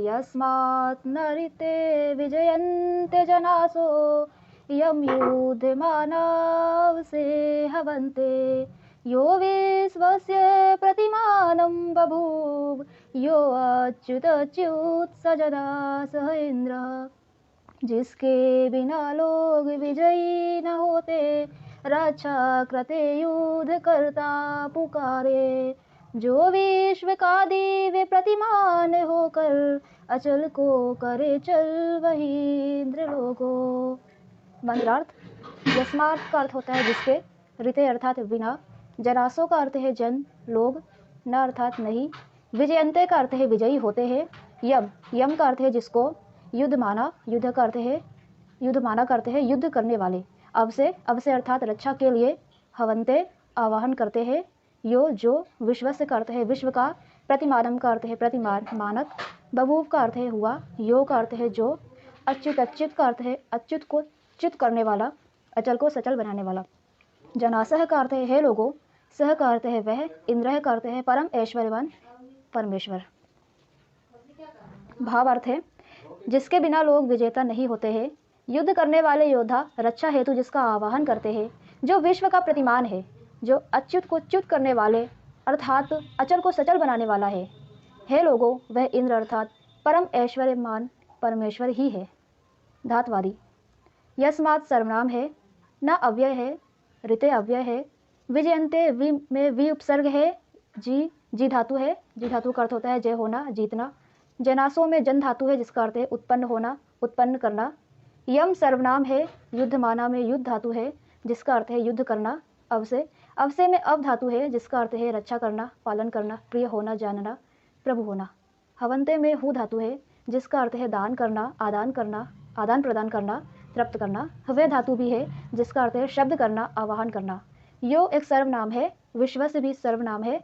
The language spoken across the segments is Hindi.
यस्मात् नरिते विजयन्ते जनासो यं युध्यमानावसे हवन्ते यो विश्वस्य प्रतिमानं बभूव यो अच्युत स जना सह इंद्र। जिसके बिना लोग विजयी न होते रक्षा कृते युद्ध करता पुकारे। जो विश्व का दिव्य प्रतिमान होकर अचल को करे चल वही इंद्र लोगो। मंत्रार्थ। यस्मात् का अर्थ होता है जिसके, ऋते अर्थात बिना, जनासो का अर्थ है जन लोग, न अर्थात नहीं, विजयंते का अर्थ है विजयी होते हैं, यम, यम का अर्थ है जिसको, युद्ध माना, युद्ध का अर्थ है, युद्ध माना करते हैं युद्ध करने वाले, अब से अर्थात रक्षा के लिए, हवंते आवाहन करते हैं, यो जो, विश्वस्य का अर्थ है विश्व का, प्रतिमानम का अर्थ है प्रतिमान मानक, बभूव का अर्थ है हुआ, यो का अर्थ है जो, अच्युत अच्युत का अर्थ है अच्युत को च्युत करने वाला, अचल को सचल बनाने वाला, जनासह का अर्थ है लोगों, सह का अर्थ है वह, इंद्र का अर्थ है परम ऐश्वर्यवान परमेश्वर। भाव अर्थ है जिसके बिना लोग विजेता नहीं होते हैं, युद्ध करने वाले योद्धा रक्षा हेतु जिसका आवाहन करते हैं, जो विश्व का प्रतिमान है, जो अच्युत को च्युत करने वाले अर्थात अचल को सचल बनाने वाला है। हे लोगों, वह इंद्र अर्थात परम ऐश्वर्यमान परमेश्वर ही है। धातवादी। यस्मात् सर्वनाम है, न अव्यय है, ऋते अव्यय है, विजयंते वि में वि उपसर्ग है, जी धातु है, जी धातु का अर्थ होता है जय होना, जीतना। जनासों में जन धातु है जिसका अर्थ है उत्पन्न होना, उत्पन्न करना। यम सर्वनाम है, युद्ध माना में युद्ध धातु है जिसका अर्थ है युद्ध करना। अवसे में अव धातु है जिसका अर्थ है रक्षा करना, पालन करना, प्रिय होना, जानना, प्रभु होना। हवंते में हु धातु है जिसका अर्थ है दान करना, आदान प्रदान करना, तृप्त करना। हवे धातु भी है जिसका अर्थ है शब्द करना, आवाहन करना। यो एक सर्वनाम है, विश्व से भी सर्वनाम है।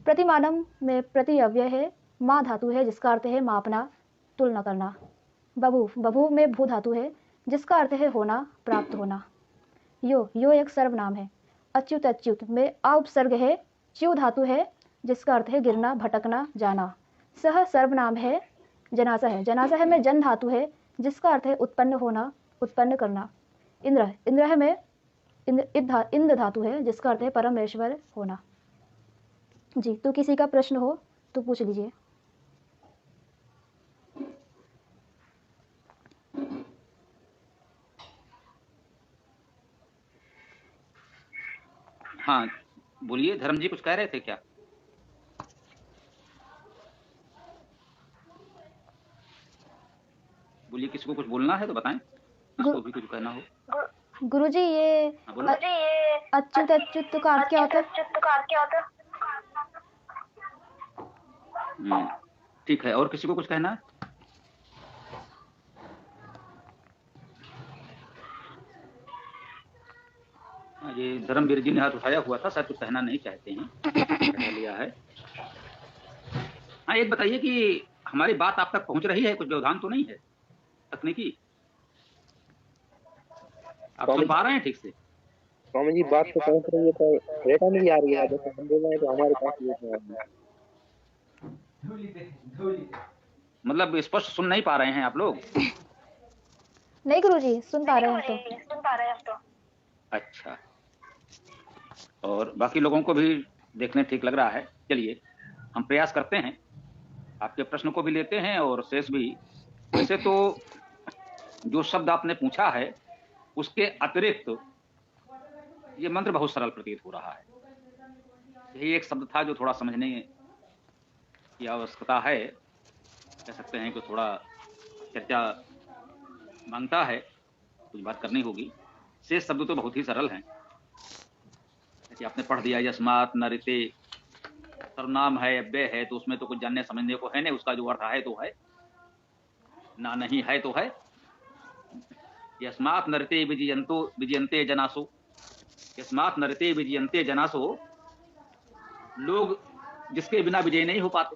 प्रतिमानम में प्रति अव्यय है, माँ धातु है जिसका अर्थ है मापना, तुलना करना। बभूव में भू धातु है जिसका अर्थ है होना, प्राप्त होना। यो एक सर्वनाम है। अच्युत अच्युत में अ उपसर्ग है, च्यू धातु है जिसका अर्थ है गिरना, भटकना, जाना। सह सर्वनाम है। जनासह में जन धातु है जिसका अर्थ है उत्पन्न होना, उत्पन्न करना। इंद्र में इंद्र धातु है जिसका अर्थ है परमेश्वर होना। जी, तो किसी का प्रश्न हो तो पूछ लीजिए। हाँ बोलिए, धर्म जी कुछ कह रहे थे क्या? बोलिए, किसी को कुछ बोलना है तो बताएं, आपको भी कुछ कहना हो। गुरुजी ये अच्युत अच्युत का अर्थ क्या होता है? ठीक है, और किसी को कुछ कहना है? ये धर्मवीर जी ने हाथ उठाया हुआ था, शायद कुछ कहना नहीं चाहते हैं, कह लिया है। हाँ, एक बताइए कि हमारी बात आप तक पहुंच रही है, कुछ व्यवधान तो नहीं है तकनीकी? आप सुन पा रहे हैं ठीक से? स्वामी जी, बात तो पहुंच रही है तो डेटा नहीं आ रही है, जैसे हम बोल रहे हैं तो हमारे पास ये मतलब स्पष्ट सुन नहीं पा रहे हैं आप लोग? नहीं गुरुजी, सुन पा रहे हैं तो। अच्छा, और बाकी लोगों को भी देखने ठीक लग रहा है। चलिए हम प्रयास करते हैं, आपके प्रश्न को भी लेते हैं और शेष भी। वैसे तो जो शब्द आपने पूछा है उसके अतिरिक्त ये मंत्र बहुत सरल प्रतीत हो रहा है। यही एक शब्द था जो थोड़ा समझने की आवश्यकता है, कह सकते हैं कि थोड़ा चर्चा मांगता है, कुछ बात करनी होगी। शेष शब्द तो बहुत ही सरल हैं। कि आपने पढ़ दिया यस्मात् नरिते, सर्वनाम है, अव्यय है, तो उसमें तो कुछ जानने समझने को है नहीं, उसका जो अर्थ है तो है, ना नहीं है तो है। यस्मात् नरिते विजयन्ते जनासो, यस्मात् नरिते विजयन्ते जनासो, लोग जिसके बिना विजय नहीं हो पाते।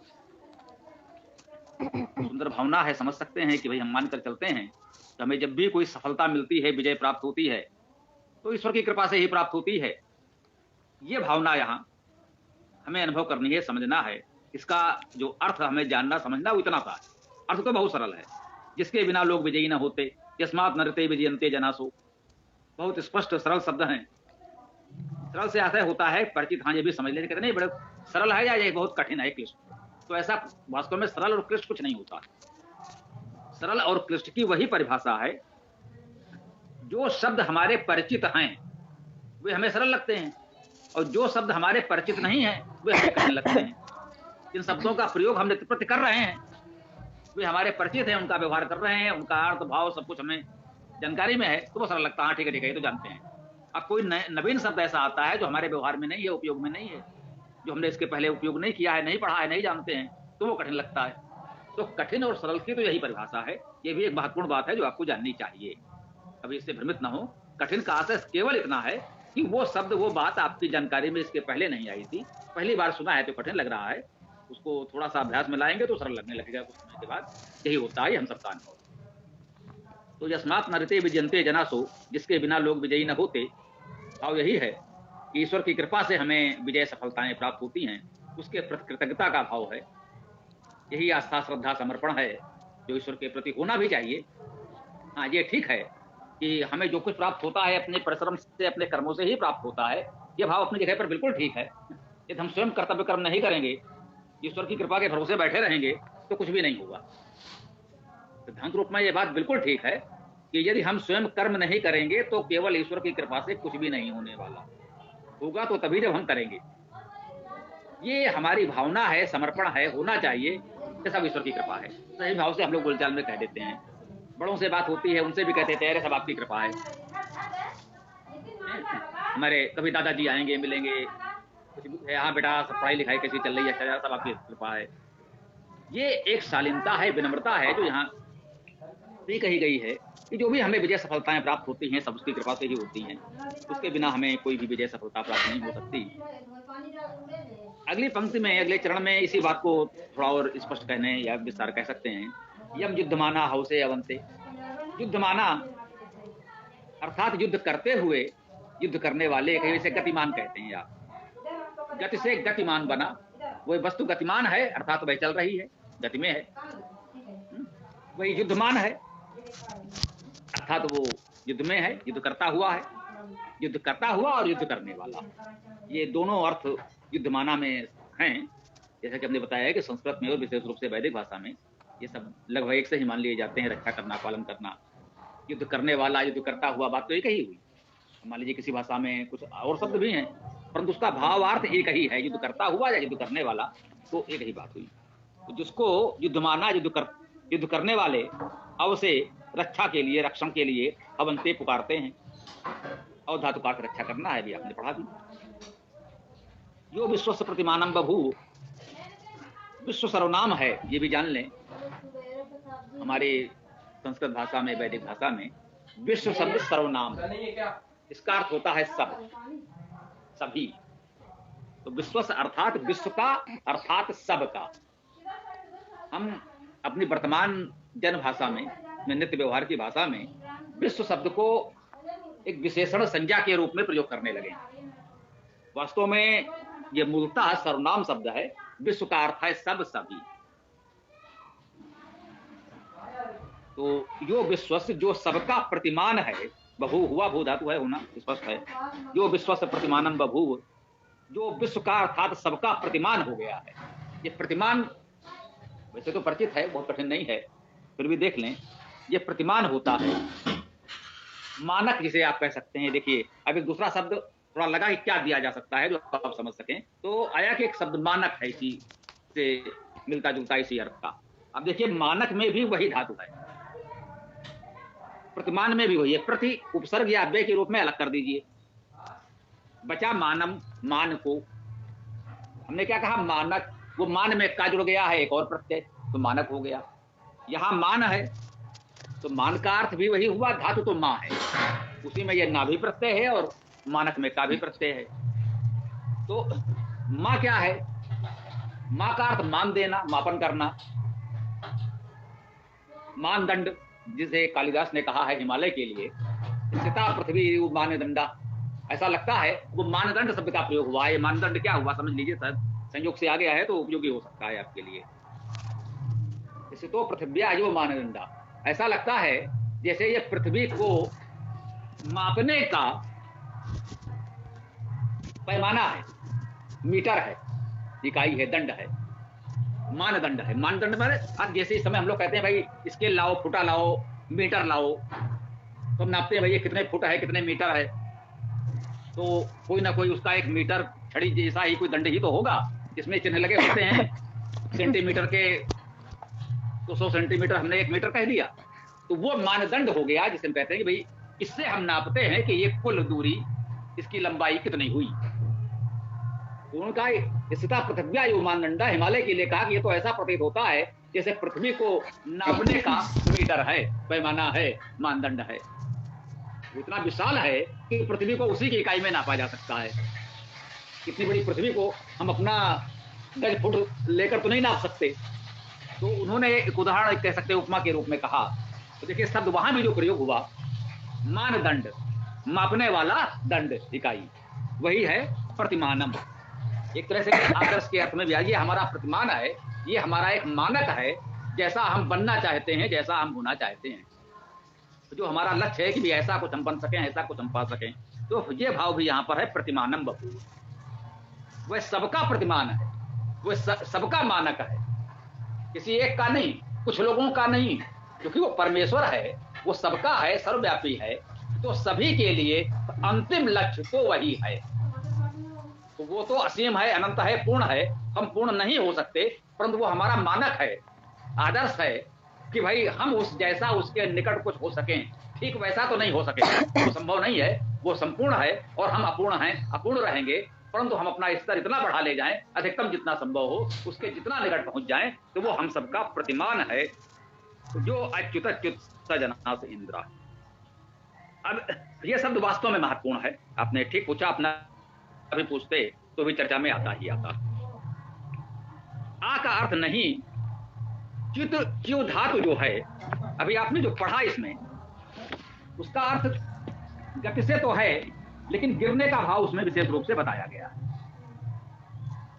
सुंदर भावना है, समझ सकते हैं कि भाई हम मानकर चलते हैं कि हमें जब भी कोई सफलता मिलती है, विजय प्राप्त होती है, तो ईश्वर की कृपा से ही प्राप्त होती है। ये भावना यहाँ हमें अनुभव करनी है, समझना है। इसका जो अर्थ हमें जानना समझना वो इतना सा है। अर्थ तो बहुत सरल है, जिसके बिना लोग विजयी न होते, यस्मात् नरते विजयन्ते जनासो। बहुत स्पष्ट सरल शब्द हैं। सरल से आशय होता है परिचित, हाँ ये भी समझ लेते, कहते नहीं बड़े सरल है या ये बहुत कठिन है क्लिष्ट। तो ऐसा वास्तव में सरल और क्लिष्ट कुछ नहीं होता। सरल और क्लिष्ट की वही परिभाषा है, जो शब्द हमारे परिचित हैं वे हमें सरल लगते हैं, और जो शब्द हमारे परिचित नहीं हैं वे हमें कठिन लगते हैं। जिन शब्दों का प्रयोग हम नित्य प्रति कर रहे हैं वे हमारे परिचित हैं, उनका व्यवहार कर रहे हैं, उनका अर्थ भाव सब कुछ हमें जानकारी में है, तो वो सरल लगता है। हाँ ठीक है ये तो जानते हैं। अब कोई नवीन शब्द ऐसा आता है जो हमारे व्यवहार में नहीं है, उपयोग में नहीं है, जो हमने इसके पहले उपयोग नहीं किया है, नहीं पढ़ा है, नहीं जानते हैं, तो वो कठिन लगता है। तो कठिन और सरल की तो यही परिभाषा है। ये भी एक महत्वपूर्ण बात है जो आपको जाननी चाहिए, अभी इससे भ्रमित ना हो। कठिन का अर्थ केवल इतना है कि वो शब्द वो बात आपकी जानकारी में इसके पहले नहीं आई थी, पहली बार सुना है तो कठिन लग रहा है, उसको थोड़ा सा अभ्यास में लाएंगे तो सरल लगने लगेगा कुछ समय के बाद। यही होता है हम सबका अनुभव। तो यस्मात् नरते विजयन्ते जनासो, जिसके बिना लोग विजयी न होते, भाव यही है कि ईश्वर की कृपा से हमें विजय सफलताएं प्राप्त होती हैं, उसके प्रति कृतज्ञता का भाव है। यही आस्था श्रद्धा समर्पण है जो ईश्वर के प्रति होना भी चाहिए। हाँ ये ठीक है कि हमें जो कुछ प्राप्त होता है अपने परिश्रम से, अपने कर्मों से ही प्राप्त होता है, ये भाव अपनी जगह पर बिल्कुल ठीक है। यदि हम स्वयं कर्तव्य कर्म नहीं करेंगे, ईश्वर की कृपा के भरोसे बैठे रहेंगे, तो कुछ भी नहीं होगा। सिद्धांत रूप में ये बात बिल्कुल ठीक है कि यदि हम स्वयं कर्म नहीं करेंगे तो केवल ईश्वर की कृपा से कुछ भी नहीं होने वाला। होगा तो तभी जब हम करेंगे। ये हमारी भावना है, समर्पण है, होना चाहिए, ये सब ईश्वर की कृपा है। सही भाव से हम लोग बोलचाल में कह देते हैं, बड़ों से बात होती है उनसे भी कहते थे अरे सब आपकी कृपा है। हमारे कभी दादाजी आएंगे मिलेंगे, हाँ बेटा सब पढ़ाई लिखाई कैसी चल रही है, सब आपकी कृपा है। ये एक शालीनता है, विनम्रता है जो यहाँ भी कही गई है कि जो भी हमें विजय सफलताएं प्राप्त होती हैं सब उसकी कृपा से ही होती हैं, उसके बिना हमें कोई भी विजय सफलता प्राप्त नहीं हो सकती। अगली पंक्ति में, अगले चरण में इसी बात को थोड़ा और स्पष्ट कहने या विस्तार कह सकते हैं। यम युद्धमाना हौसे अवंते। युद्धमाना अर्थात युद्ध करते हुए, युद्ध करने वाले, कहीं इसे गतिमान कहते हैं आप। गति से गतिमान बना, वही वस्तु गतिमान है अर्थात वह चल रही है, गति में है, वही युद्धमान है अर्थात वो युद्ध में है, युद्ध करता हुआ है। युद्ध करता हुआ और युद्ध करने वाला, ये दोनों अर्थ युद्धमाना में हैं। जैसा कि हमने बताया है कि संस्कृत में और विशेष रूप से वैदिक भाषा में ये सब लगभग एक से ही मान लिए जाते हैं। रक्षा करना, पालन करना, युद्ध करने वाला, युद्ध करता हुआ, बात तो एक ही हुई। मान लीजिए किसी भाषा में कुछ और शब्द भी हैं परंतु उसका भावार्थ एक ही है, युद्ध करता हुआ या युद्ध करने वाला, तो एक ही बात हुई। तो जिसको युद्धमाना, युद्ध करने वाले अव से रक्षा के लिए, रक्षण के लिए अवंते पुकारते हैं। और धातु का रक्षा करना है, भी आपने पढ़ा भी। यो विश्वस्य प्रतिमानम बभू, विश्व सर्वनाम है, ये भी जान लें। हमारी संस्कृत भाषा में, वैदिक भाषा में विश्व शब्द सर्वनाम, इसका अर्थ होता है सब, सभी। तो विश्व अर्थात विश्व का, अर्थात सब का। हम अपनी वर्तमान जन भाषा में, नित्य व्यवहार की भाषा में विश्व शब्द को एक विशेषण संज्ञा के रूप में प्रयोग करने लगे। वास्तव में ये मूलतः सर्वनाम शब्द है। विश्व का अर्थ है सब, सभी। तो यो विश्वस्य, जो सबका प्रतिमान है, बभू हुआ, भू धातु है, होना स्पष्ट है। यो विश्वस्य प्रतिमानम बभू, जो विश्व का अर्थात सबका प्रतिमान हो गया है। ये प्रतिमान वैसे तो परिचित है, बहुत कठिन नहीं है, फिर भी देख लें। ये प्रतिमान होता है, मानक जिसे आप कह सकते हैं। देखिए अब एक दूसरा शब्द थोड़ा लगा कि क्या दिया जा सकता है जो आप समझ सकें, तो आया कि एक शब्द मानक है, इसी से मिलता जुलता इसी अर्थ का। अब देखिए मानक में भी वही धातु है, प्रतिमान में भी वही है। प्रति उपसर्ग या अव्यय के रूप में अलग कर दीजिए। बचा मानम, मान को हमने क्या कहा, मानक। वो मान में का जुड़ गया है एक और प्रत्यय, तो मानक हो गया। यहां मान है तो मान का अर्थ भी वही हुआ, धातु तो मां है, उसी में ये ना भी प्रत्यय है और मानक में का भी प्रत्यय है। तो मां क्या है, मां का अर्थ मान देना, मापन करना। मानदंड जिसे कालिदास ने कहा है हिमालय के लिए, सीता पृथ्वी मानदंडा, ऐसा लगता है वो मानदंड शब्द का प्रयोग हुआ है। ये मानदंड क्या हुआ समझ लीजिए, सर संयोग से आ गया है तो उपयोगी हो सकता है आपके लिए। स्थितो पृथ्व्या यो मानदंडा। ऐसा लगता है जैसे ये पृथ्वी को मापने का पैमाना है, मीटर है, इकाई है, दंड है, मानदंड है। मानदंड में अब जैसे इस समय हम लोग कहते हैं भाई स्केल लाओ, फुटा लाओ, मीटर लाओ, तो हम नापते हैं भाई ये कितने फुट है, कितने मीटर है। तो कोई ना कोई उसका एक मीटर छड़ी जैसा ही कोई दंड ही तो होगा जिसमें चिन्ह लगे होते हैं। सेंटीमीटर के 200 सेंटीमीटर हमने 1 मीटर कह दिया, तो वो मानदंड हो गया जिसे हम कहते हैं कि भाई इससे हम नापते हैं कि ये कुल दूरी, इसकी लंबाई कितनी हुई। तो उनका स्थिता पृथ्व्या यो मानदंडा, हिमालय के लिए कहा कि ये तो ऐसा प्रतीत होता है जैसे पृथ्वी को नापने का मीटर है, पैमाना है, मानदंड है। इतना विशाल है कि पृथ्वी को उसी की इकाई में नापा जा सकता है। इतनी बड़ी पृथ्वी को हम अपना गज फुट लेकर तो नहीं नाप सकते। तो उन्होंने एक उदाहरण कह सकते उपमा के रूप में कहा। तो देखिए शब्द वहां भी जो प्रयोग हुआ, मानदंड, मापने वाला दंड, इकाई, वही है प्रतिमानम। एक तरह से आदर्श के अर्थ में भी ये हमारा प्रतिमान है, ये हमारा एक मानक है, जैसा हम बनना चाहते हैं, जैसा हम होना चाहते हैं। तो जो हमारा लक्ष्य है कि भी ऐसा कुछ हम बन सकें, ऐसा कुछ हम पा सकें, तो ये भाव भी यहाँ पर है प्रतिमानम बभूव। वह सबका प्रतिमान है, वह सबका मानक है, किसी एक का नहीं, कुछ लोगों का नहीं, क्योंकि वो परमेश्वर है, वो सबका है, सर्वव्यापी है, तो सभी के लिए अंतिम लक्ष्य तो वही है। तो वो तो असीम है, अनंत है, पूर्ण है, हम पूर्ण नहीं हो सकते, परंतु वो हमारा मानक है, आदर्श है कि भाई हम उस जैसा उसके निकट कुछ हो सकें। ठीक वैसा तो नहीं हो सके, वो संभव नहीं है, वो संपूर्ण है और हम अपूर्ण हैं, अपूर्ण रहेंगे, परंतु हम अपना स्तर इतना बढ़ा ले जाएं, अधिकतम जितना संभव हो उसके जितना निकट पहुंच जाएं, तो वो हम सबका प्रतिमान है, जो अच्युत अच्युत सजना से इंद्रा। अब ये शब्द वास्तव में महत्वपूर्ण है, आपने ठीक पूछा, अपना अभी पूछते तो भी चर्चा में आता ही आता। आ का अर्थ नहीं, च्युत, च्यु धातु जो है, अभी आपने जो पढ़ा इसमें, उसका अर्थ गति से तो है, लेकिन गिरने का भाव उसमें विशेष रूप से बताया गया है।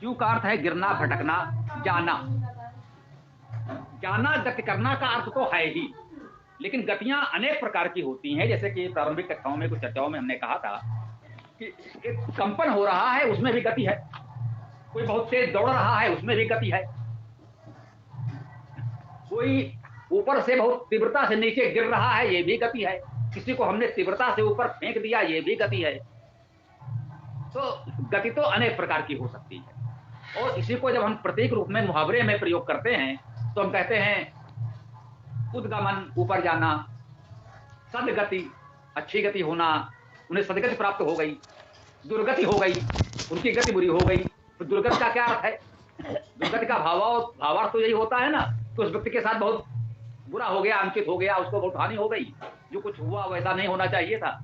च्यु का अर्थ है गिरना, भटकना, जाना। जाना, गति करना का अर्थ तो है ही, लेकिन गतियां अनेक प्रकार की होती हैं। जैसे कि प्रारंभिक कक्षाओं में, कुछ चर्चाओं में हमने कहा था कि एक कंपन हो रहा है, उसमें भी गति है। कोई बहुत तेज दौड़ रहा है, उसमें भी गति है। कोई ऊपर से बहुत तीव्रता से नीचे गिर रहा है, ये भी गति है। किसी को हमने तीव्रता से ऊपर फेंक दिया, ये भी गति है। तो गति तो अनेक प्रकार की हो सकती है, और इसी को जब हम प्रतीक रूप में मुहावरे में प्रयोग करते हैं तो हम कहते हैं उद्गमन, ऊपर जाना, सदगति, अच्छी गति होना, उन्हें सदगति प्राप्त हो गई, दुर्गति हो गई, उनकी गति बुरी हो गई। तो दुर्गति का क्या अर्थ है? दुर्गति का भावार्थ तो यही होता है ना, तो उस व्यक्ति के साथ बहुत बुरा हो गया, अनुचित हो गया, उसको बहुत हानि हो गई, जो कुछ हुआ वैसा नहीं होना चाहिए था।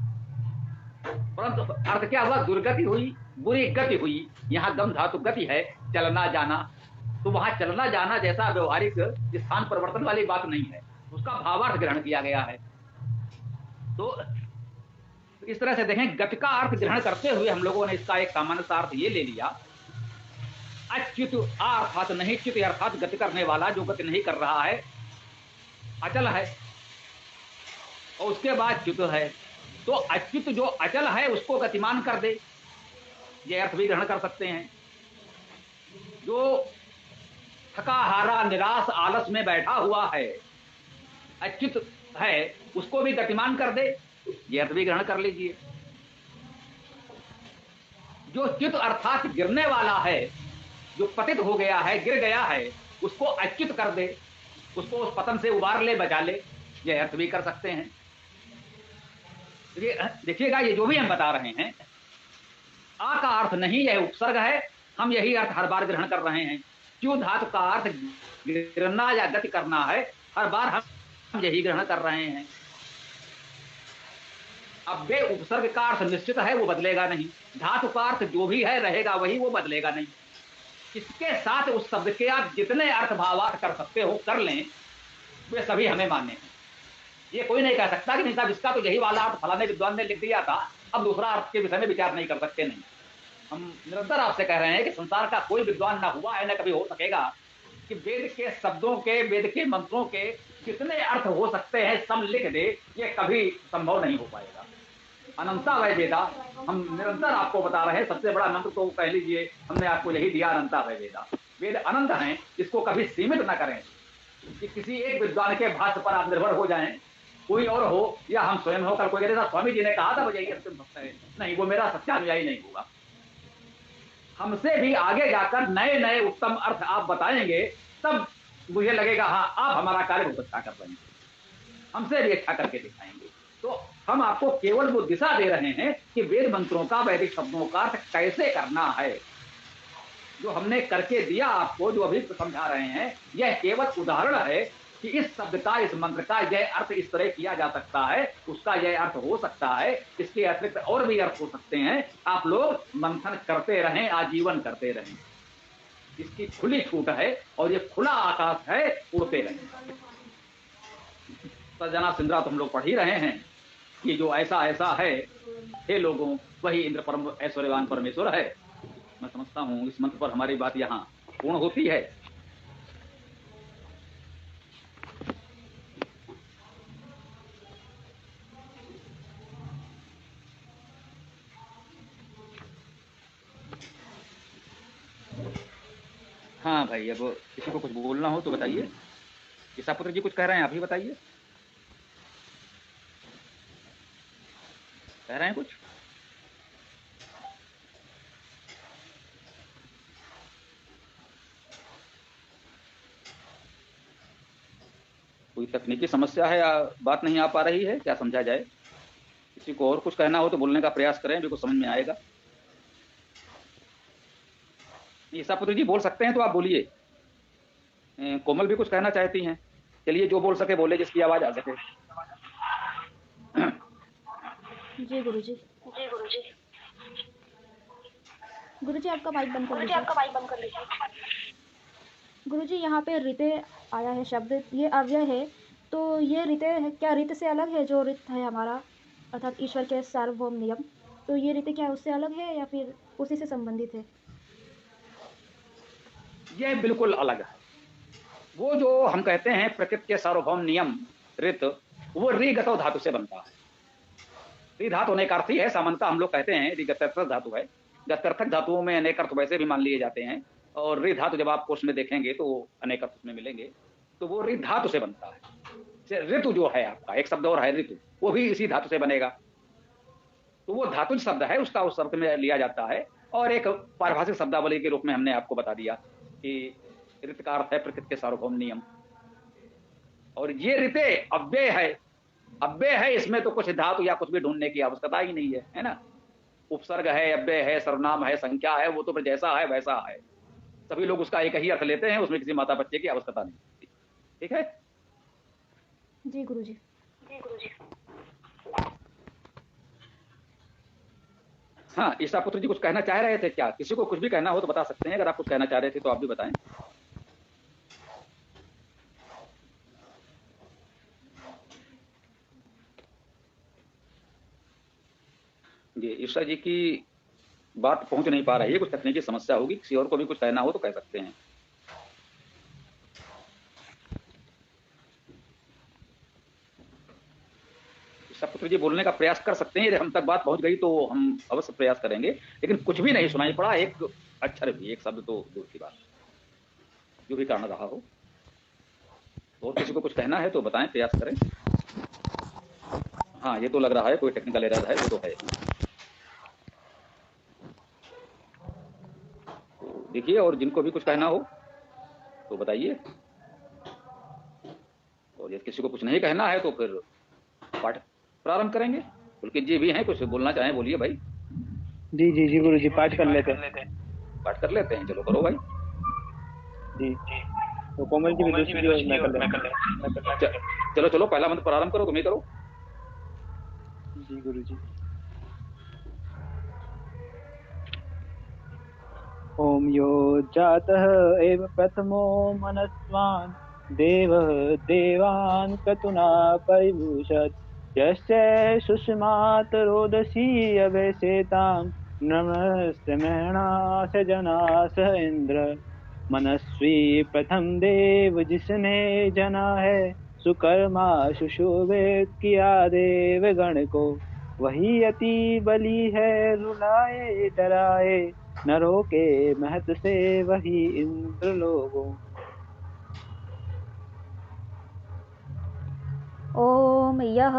परंतु अर्थ क्या हुआ? दुर्गति हुई, बुरी गति हुई। यहाँ गम धातु गति है, चलना जाना, तो वहां चलना जाना जैसा व्यवहारिक स्थान परिवर्तन वाली बात नहीं है, उसका भावार्थ ग्रहण किया गया है। तो इस तरह से देखें, गति का अर्थ ग्रहण करते हुए हम लोगों ने इसका एक सामान्य अर्थ ये ले लिया, अच्युत अर्थात नहीं च्युत, अर्थात गति करने वाला, जो गति नहीं कर रहा है, अचल है, और उसके बाद च्युत है। तो अच्युत जो अचल है उसको गतिमान कर दे, ये अर्थ भी ग्रहण कर सकते हैं। जो थका हारा, निराश, आलस में बैठा हुआ है, अच्युत है, उसको भी गतिमान कर दे, ये अर्थ भी ग्रहण कर लीजिए। जो च्युत अर्थात गिरने वाला है, जो पतित हो गया है, गिर गया है, उसको अच्युत कर दे, उसको उस पतन से उबार ले, बचा ले, ये अर्थ भी कर सकते हैं। देखिएगा, ये जो भी हम बता रहे हैं, आ का अर्थ नहीं, यह उपसर्ग है, हम यही अर्थ हर बार ग्रहण कर रहे हैं। च्यु धातु का अर्थ गिरना या गति करना है, हर बार हम यही ग्रहण कर रहे हैं। अब बे उपसर्ग का अर्थ निश्चित है, वो बदलेगा नहीं। धातु का अर्थ जो भी है रहेगा वही, वो बदलेगा नहीं। इसके साथ उस शब्द के आप जितने अर्थ भावार्थ कर सकते हो कर लें, वे सभी हमें मान्य हैं। ये कोई नहीं कह सकता कि नहीं साहब इसका तो यही वाला अर्थ फलाने विद्वान ने लिख दिया था, अब दूसरा अर्थ के विषय में विचार नहीं कर सकते। नहीं, हम निरंतर आपसे कह रहे हैं कि संसार का कोई विद्वान ना हुआ है, ना कभी हो सकेगा कि वेद के शब्दों के, वेद के मंत्रों के कितने अर्थ हो सकते हैं सब लिख दे, ये कभी संभव नहीं हो पाएगा। अनंता वै वेदा, हम निरंतर आपको बता रहे हैं। सबसे बड़ा मंत्र तो कह लीजिए हमने आपको यही दिया, अनंता वै वेदा। वेद अनंत हैं, इसको कभी सीमित ना करें कि किसी एक विद्वान के भाष्य पर आप निर्भर हो जाएं, कोई और हो या हम स्वयं होकर। कोई कहते स्वामी जी ने कहा था बजाइए अंतिम भक्त है, नहीं, वो मेरा सच्चा अनुयायी नहीं होगा। हमसे भी आगे जाकर नए नए उत्तम अर्थ आप बताएंगे, तब मुझे लगेगा हाँ आप हमारा कार्य बहुत अच्छा कर रहे हैं, हमसे भी अच्छा करके दिखाएंगे। तो हम आपको केवल वो दिशा दे रहे हैं कि वेद मंत्रों का, वैदिक शब्दों का अर्थ कैसे करना है। जो हमने करके दिया आपको, जो अभी समझा रहे हैं, यह केवल उदाहरण है कि इस शब्द का, इस मंत्र का यह अर्थ इस तरह किया जा सकता है, उसका यह अर्थ हो सकता है, इसके अतिरिक्त और भी अर्थ हो सकते हैं। आप लोग मंथन करते रहें, आजीवन करते रहें। इसकी खुली छूट है और ये खुला आकाश है, उड़ते रहें। सजना सिंद्रा तो हम लोग पढ़ ही रहे हैं कि जो ऐसा ऐसा है हे लोगों, वही इंद्र परम ऐश्वर्यवान परमेश्वर है। मैं समझता हूं इस मंत्र पर हमारी बात यहां पूर्ण होती है। हाँ भाई, अब किसी को कुछ बोलना हो तो बताइए। ईसापुत्र जी कुछ कह रहे हैं, आप ही बताइए। कह रहे हैं कुछ? कोई तकनीकी समस्या है या बात नहीं आ पा रही है, क्या समझा जाए? किसी को और कुछ कहना हो तो बोलने का प्रयास करें, जो कुछ समझ में आएगा। ईसापुत्र जी बोल सकते हैं तो आप बोलिए। कोमल भी कुछ कहना चाहती हैं, चलिए जो बोल सके बोले, जिसकी आवाज आ सके। जी गुरुजी। गुरुजी आपका माइक बंद कर लीजिए। गुरुजी यहाँ पे रिते आया है शब्द, ये अव्यय है, तो ये रिते है क्या? रित से अलग है जो रित है हमारा, अर्थात ईश्वर के सार्वभौम नियम, तो ये रिते क्या उससे अलग है या फिर उसी से संबंधित है? यह बिल्कुल अलग है। वो जो हम कहते हैं प्रकृति के सार्वभौम नियम ऋत, वो ऋगतो धातु से बनता है। ऋ धातु अनेक अर्थी है। सामान्यतः हम लोग कहते हैं ऋगत्यर्थक धातु है। गत्यर्थक धातुओं में अनेक अर्थ वैसे भी मान लिए जाते हैं, और ऋ धातु जब आप कोश में देखेंगे तो अनेक अर्थ उसमें मिलेंगे। तो वो ऋ धातु से बनता है। ऋतु जो है आपका, एक शब्द और है ऋतु, वो भी इसी धातु से बनेगा। तो वो धातु शब्द है, उसका उस अर्थ में लिया जाता है। और एक पारिभाषिक शब्दावली के रूप में हमने आपको बता दिया कि ऋत का अर्थ है प्रकृति के सार्वभौम नियम। और ये ऋते अव्यय है। अव्यय है, इसमें तो कुछ धातु या कुछ भी ढूंढने की आवश्यकता ही नहीं है ना। उपसर्ग है, अव्यय है, सर्वनाम है, संख्या है, वो तो फिर जैसा है वैसा है। सभी लोग उसका एक ही अर्थ लेते हैं, उसमें किसी माता बच्चे की आवश्यकता नहीं। ठीक है जी गुरुजी। हाँ, ईसापुत्र जी कुछ कहना चाह रहे थे क्या? किसी को कुछ भी कहना हो तो बता सकते हैं। अगर आप कुछ कहना चाह रहे थे तो आप भी बताएं। जी, ईश्वर जी की बात पहुंच नहीं पा रही है, कुछ तकनीकी समस्या होगी। किसी और को भी कुछ कहना हो तो कह सकते हैं। ईसापुत्र जी बोलने का प्रयास कर सकते हैं। यदि हम तक बात पहुंच गई तो हम अवश्य प्रयास करेंगे, लेकिन कुछ भी नहीं सुनाई पड़ा, एक अक्षर भी, एक शब्द तो दूर की बात, जो भी कारण रहा हो। और किसी को कुछ कहना है तो बताएं, प्रयास करें। हाँ, ये तो लग रहा है कोई टेक्निकल एरर है, वो तो है। तो देखिए, और जिनको भी कुछ कहना हो तो बताइए। और यदि किसी को कुछ नहीं कहना है तो फिर पाठ प्रारंभ करेंगे। पुलकित जी भी हैं, कुछ बोलना चाहें बोलिए भाई। जी जी जी गुरु जी, पाठ कर लेते हैं। पाठ कर लेते हैं, चलो करो भाई। जी, तो कोमल जी भी दूसरी और मैं कर लेता हूं। चलो चलो, पहला मंत्र प्रारंभ करो, तुम ही करो। जी गुरु जी। ओम यो जातः एव प्रथमो मनस्वान् देवः देवान् क्रतुना परिभूषत् यस्य सुषमात् रोदसी अवसेतां नमस्ते महेणास जनास इन्द्र मनस्वी प्रथम देव जिसने जना है, सुकर्मा सुशोभित किया देव गण को। वही अति बली है रुलाए डराए, नरों के महत से वही इंद्र लोगों। ॐ यः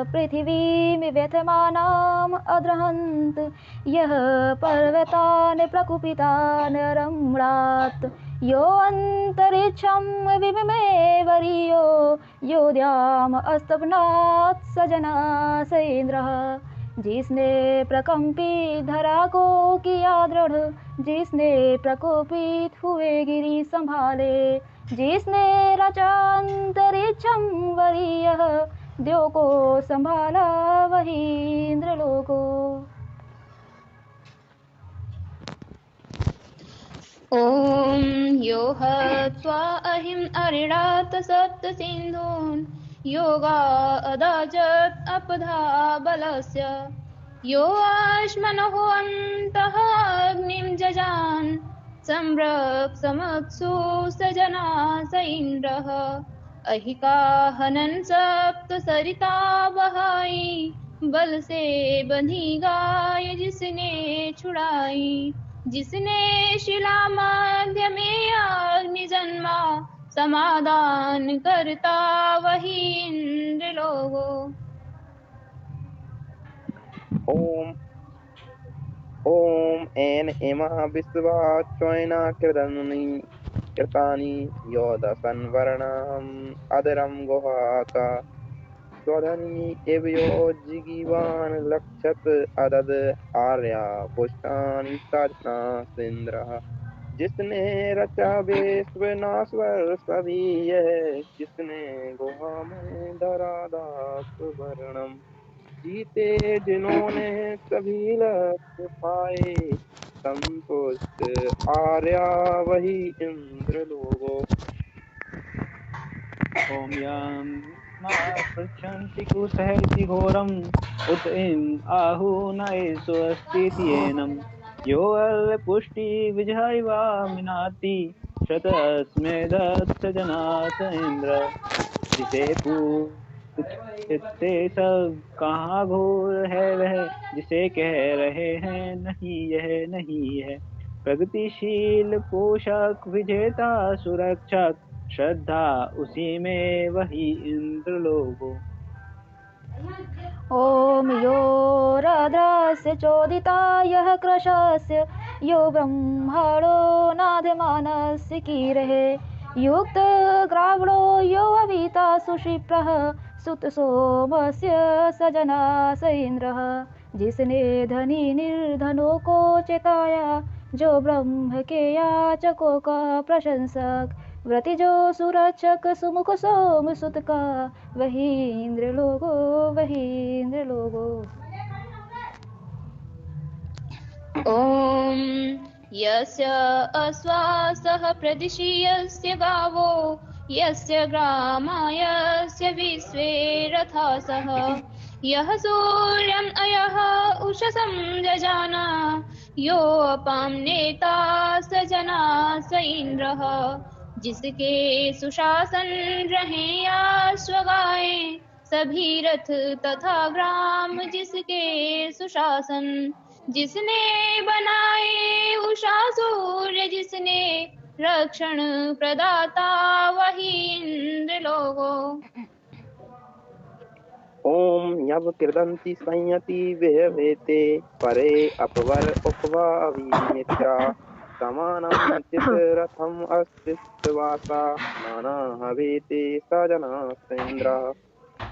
पृथिवीं व्यथमानाम् अद्रहन्त, यः पर्वतान् प्रकुपितान् रम्रात्, यो अन्तरिक्षं विमिमे वरीयो, योद्याम् अस्तभनात् सजना स इन्द्रः। जिसने प्रकंपित धरा को किया दृढ़, जिसने प्रकोपित हुए गिरि संभाले, जिसने रचा अंतरिक्षम वरीयः, देव को संभाला वही इंद्रलोको। ॐ यो हत्वा अहिम् अरिणात् सप्त सिन्धून्, योगा अदाजत् अपधा बलस्य, यो अश्मनहो अन्तः अग्निं जजान्, सम्रक् समत्सु सजना स इन्द्रः। अहिका हनन सप्त सरिता बहाई, बल से बंधी गाय जिसने छुड़ाई, जिसने शिला मध्य में अग्नि जन्मा, समाधान करता वही इंद्र लोगो। ओम एन एमा विश्वा चोयना कृतानि योदसन वर्णम अदरम गुहाका, स्वधनी इव यो जिगीवान लक्षत अदद आर्या पुष्टानि सजना सिंद्रः। जिसने रचा विश्वनाश्वर सभी यह, जिसने गुहा में धरा दास वर्णम, जीते जिन्होंने सभी लक्ष्य पाए, संतुष्ट आर्या वही इंद्र लोगो। ओम यं मा पृच्छन्ति कुसहर्ति घोरम, उत आहु नये स्वस्तित्येनम्, यो पुष्टि विजयवा मिनाति, शतस्मे दत्त जनात इंद्र। जिसे पूछते सब कहाँ घोर है वह, जिसे कह रहे हैं नहीं यह नहीं है। प्रगतिशील पोषक विजेता सुरक्षक, श्रद्धा उसी में वही इंद्र लोगों। ॐ यो रद्रस्य चोदिता यः कृशस्य, यो ब्रह्मणो नादमानस्य कीरहे, युक्त ग्रावणो यो अवीता सुशिप्रः, सुत सोमस्य सजना स इन्द्रः। जिसने धनी निर्धनों को चेताया, जो ब्रह्म के याचकों का प्रशंसक, व्रति जो सुरक्षक सुमुख सोम सुत का, वही इंद्र लोगो वही इंद्र लोगो। ॐ यस्य अश्वासः प्रदिशि यस्य गावो, यस्य ग्रामा यस्य विश्वे रथासः, यः सूर्यम् अयः उषसं जजाना, यो अपां नेता स जना स इन्द्रः। जिसके सुशासन रहे अश्वगाए, सभी रथ तथा ग्राम जिसके सुशासन, जिसने बनाए उषा सूर्य, जिसने रक्षण प्रदाता वही इंद्र लोगो। ओम यव कृदंति संयति विहवेते, परे अपवर उपवा अभिमित्रा, समानं चित्ररथम अस्तित्वासा, नाना हवेते सजना सेन्द्रा।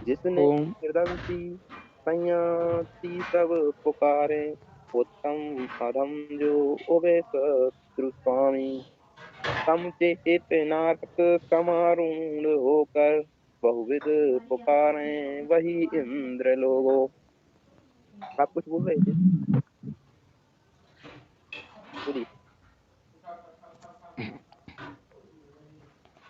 जिसने कृदंति संयति सब पुकारे, उत्तम अधम जो उभे शत्रु स्वामी, समचेत नाटक समारूढ़ होकर, बहुविध पुकारें वही इंद्र लोगो। आप कुछ बोल रहे थे? बोलिए।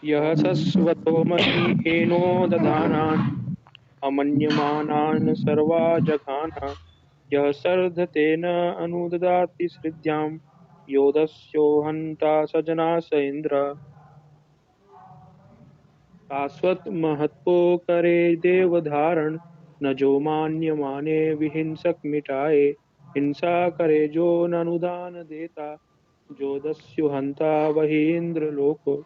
यः शश्वतो महीनो दधानान्, अमन्यमानान् सर्वा जघाना, यः सर्धतेन अनुददाति सृज्याम्, योधस्यो हन्ता सजना स इंद्र शाश्वत महत्व करे देव धारण न जो मान्य माने विहिंसक मिटाए हिंसा करे जो ननुदान देता जो दस्यु हंता वही इंद्र लोगों।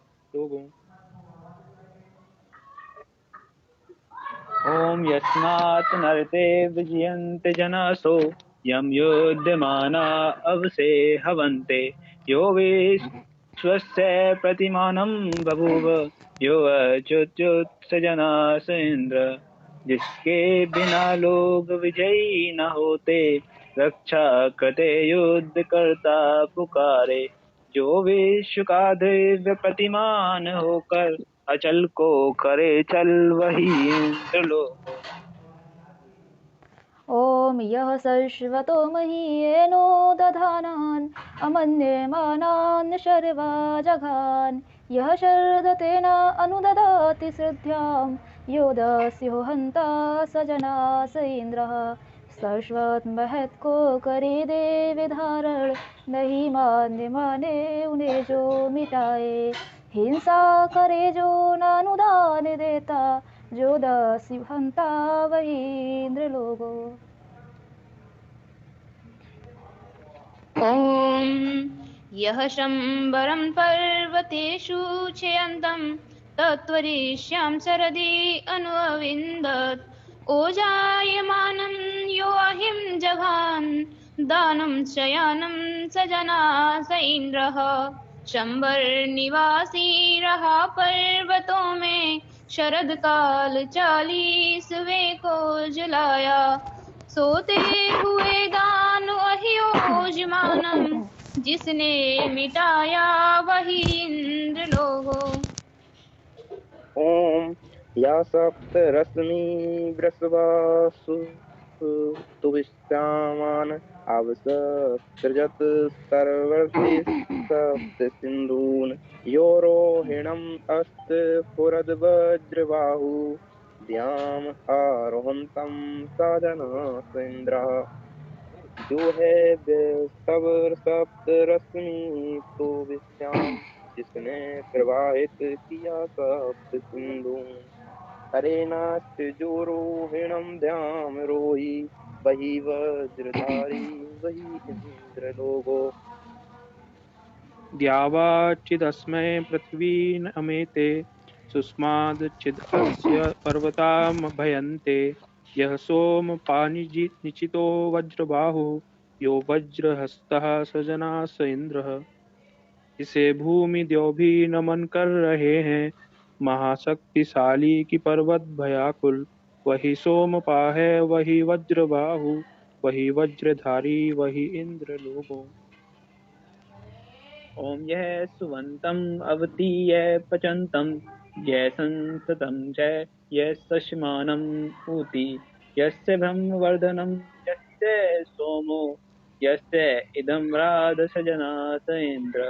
ॐ यस्मात् नरते विजयन्ते जनासो यं युध्यमाना अवसे हवन्ते यो विश्वस्य प्रतिमानं बभूव यो अच्युत स जनास इंद्र जिसके बिना लोग विजयी न होते रक्षा करते युद्ध करता पुकारे जो विश्व का दिव्य प्रतिमान होकर अचल को करे चल वही इंद्र लोग। ॐ यः सर्वतो महीयेनो दधानान् अमन्यमानान् शर्वा जघान् यः शर्दतेन अनुददाति श्रद्धां योदस्यो हन्ता स जनास इन्द्रः शाश्वत महत् को करे देव धारण नहीं मान्य माने उन्हें जो मिटाए हिंसा करे जो नानुदान देता जो दासी हंता वही इंद्र लोगो। ॐ यः शम्बरं पर्वतेषु छेयन्तं तत्त्वरिष्यां शरदि अनुअविन्दत् ओजायमानं यो अहिं जघान् दानं शयानं स जनास इन्द्रः शम्बर निवासी रहा पर्वतों में शरद काल 40वें को जलाया सोते हुए दान अहियोजमानम जिसने मिटाया वही इंद्र लोगो। ओम या सप्त रश्मि वृषभासु तुविश्यामान आवसृजत सर्वर्षि सप्त सिंधून यो रोहिणम् अस्त फुरद वज्रबाहु द्याम आरोहन्तं साधनास इंद्रः जो है सबर सप्त रश्मि तो विश्याम जिसने प्रवाहित किया सप्त सिंधु हरे नास्त जो रोहिणम ध्याम रोही वही वज्रधारी वही इंद्र लोगो। द्यावाचिदस्मै पृथ्वी अमेते सुस्मादचिदस्य पर्वतामभयन्ते यः सोमपानिचितो वज्रबाहु यो वज्रहस्तः स जनास इंद्रः जिसे भूमि देव भी नमन कर रहे हैं महाशक्तिशाली की पर्वत भयाकुल वही सोमपा है वही वज्रबाहु वही वज्रधारी वही इंद्र लोगों। ॐ यः सुवन्तं अवतीय पचन्तं यः संसतं च यः सशमानं ऊती यस्य ब्रह्मवर्धनं यस्य सोमो यस्य इदं राध सजनास इंद्र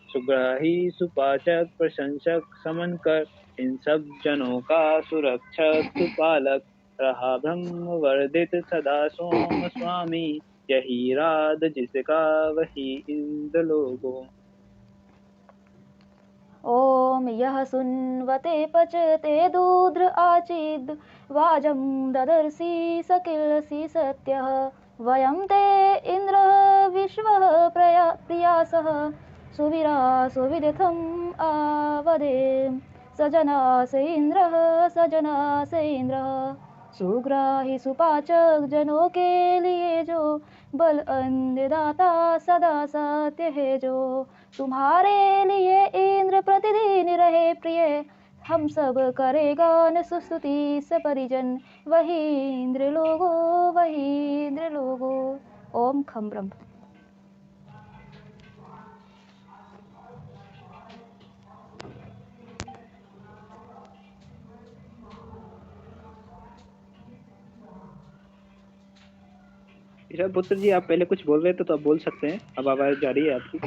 सुग्राही सुपाचक प्रशंसक समन कर इन सब जनों का सुरक्षक सुपालक रहा ब्रह्म वर्धित सदा सोम स्वामी यही राध जिसका वही इंद्र लोगों। ॐ यः सुन्वते पचते दूद्र आचिद् वाजं ददर्सि सकिलसि सत्यः वयं ते इन्द्रः विश्वः प्रियासः सुवीरा सुविदितम् आवदेम सजनास इंद्रः सजनास इंद्रः सुग्राही सुपाचक जनों के लिए जो बल अन्नदाता सदा सत्य है जो तुम्हारे लिए इंद्र प्रतिदिन रहे प्रिय हम सब करेगा न सुस्तुति से परिजन वही इंद्र लोगो वही इंद्र लोगो। ओम खम ब्रह्म। ऋषभ पुत्र जी, आप पहले कुछ बोल रहे थे तो आप बोल सकते हैं, अब आवाज जा रही है आपकी।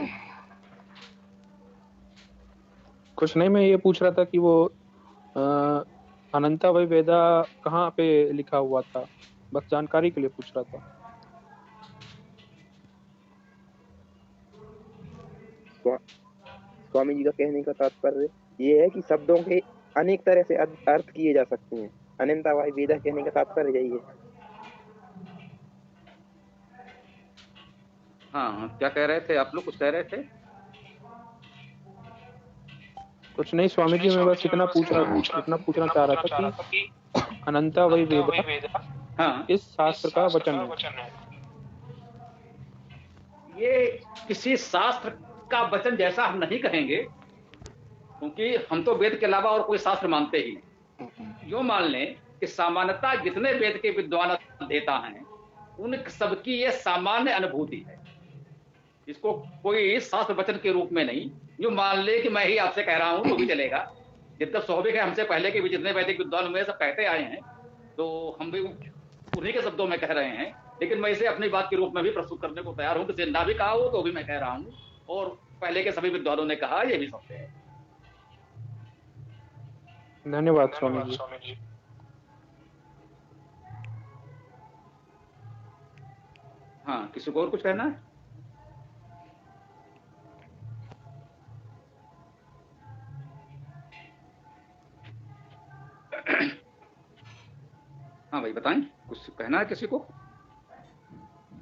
कुछ नहीं, मैं ये पूछ रहा था कि वो अनंता वही वेदा कहाँ पे लिखा हुआ था, बस जानकारी के लिए पूछ रहा था। स्वामी जी का कहने का तात्पर्य ये है कि शब्दों के अनेक तरह से अर्थ किए जा सकते हैं। अनंता वाई वेदा कहने का तात्पर्य यही है। हाँ, क्या कह रहे थे आप लोग? कुछ कह रहे थे? कुछ नहीं स्वामी जी, मैं बस इतना पूछना चाह रहा था कि अनंता वही वेदा हाँ, इस शास्त्र का वचन है। ये किसी शास्त्र का वचन जैसा हम नहीं कहेंगे, क्योंकि हम तो वेद के अलावा और कोई शास्त्र मानते ही नहीं। यो मान लें कि सामान्यतः जितने वेद के विद्वान देता हैं उन सबकी ये सामान्य अनुभूति है, इसको कोई शास्त्र वचन के रूप में नहीं। यो मान ले कि मैं ही आपसे कह रहा हूं तो भी चलेगा। जितना स्वाभाविक है, हमसे पहले के भी जितने वैदिक विद्वान हुए सब कहते आए हैं, तो हम भी उन्हीं के शब्दों में कह रहे हैं। लेकिन मैं इसे अपनी बात के रूप में भी प्रस्तुत करने को तैयार हूं। किसी ना भी कहा हो तो भी मैं कह रहा हूं, और पहले के सभी विद्वानों ने कहा, ये भी सत्य है। धन्यवाद स्वामी जी। हाँ, किसी को और कुछ कहना है? हाँ भाई बताएं, कुछ कहना है किसी को?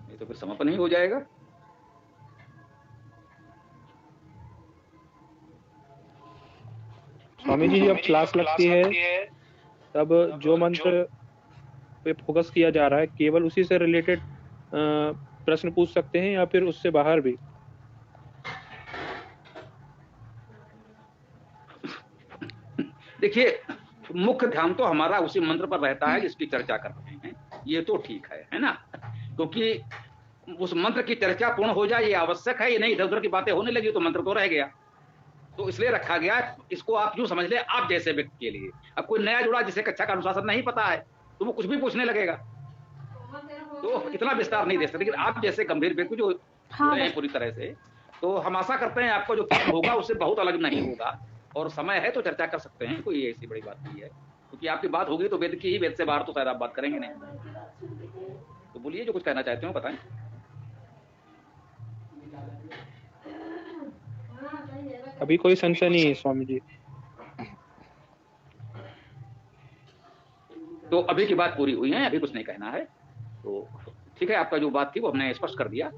ये तो फिर समापन ही हो जाएगा। स्वामी जी, जब क्लास लगती है तब जो मंत्र पे फोकस किया जा रहा है केवल उसी से रिलेटेड प्रश्न पूछ सकते हैं या फिर उससे बाहर भी? देखिए, मुख्य ध्यान तो हमारा उसी मंत्र पर रहता है जिसकी चर्चा कर रहे हैं। ये तो ठीक है ना? क्योंकि उस मंत्र की चर्चा पूर्ण हो जाए ये आवश्यक है। ये नहीं इधर उधर की बातें होने लगी तो मंत्र तो रह गया। तो इसलिए रखा गया। इसको आप यूं समझ ले, आप जैसे व्यक्ति के लिए। अब कोई नया जुड़ा जिसे कक्षा का अनुशासन नहीं पता है तो वो कुछ भी पूछने लगेगा, तो इतना विस्तार नहीं दे सकते। लेकिन आप जैसे गंभीर व्यक्ति जो जुड़े हैं पूरी तरह से, तो हम आशा करते हैं आपको जो प्रश्न होगा उससे बहुत अलग नहीं होगा, और समय है तो चर्चा कर सकते हैं। कोई ऐसी बड़ी बात नहीं है, क्योंकि आपकी बात होगी तो वेद की ही, वेद से बाहर तो शायद आप बात करेंगे नहीं। तो बोलिए, जो कुछ कहना चाहते हो बताएं। अभी कोई संशय नहीं है स्वामी जी। तो अभी की बात पूरी हुई है, अभी कुछ नहीं कहना है। तो ठीक है, आपका जो बात थी वो हमने स्पष्ट कर दिया।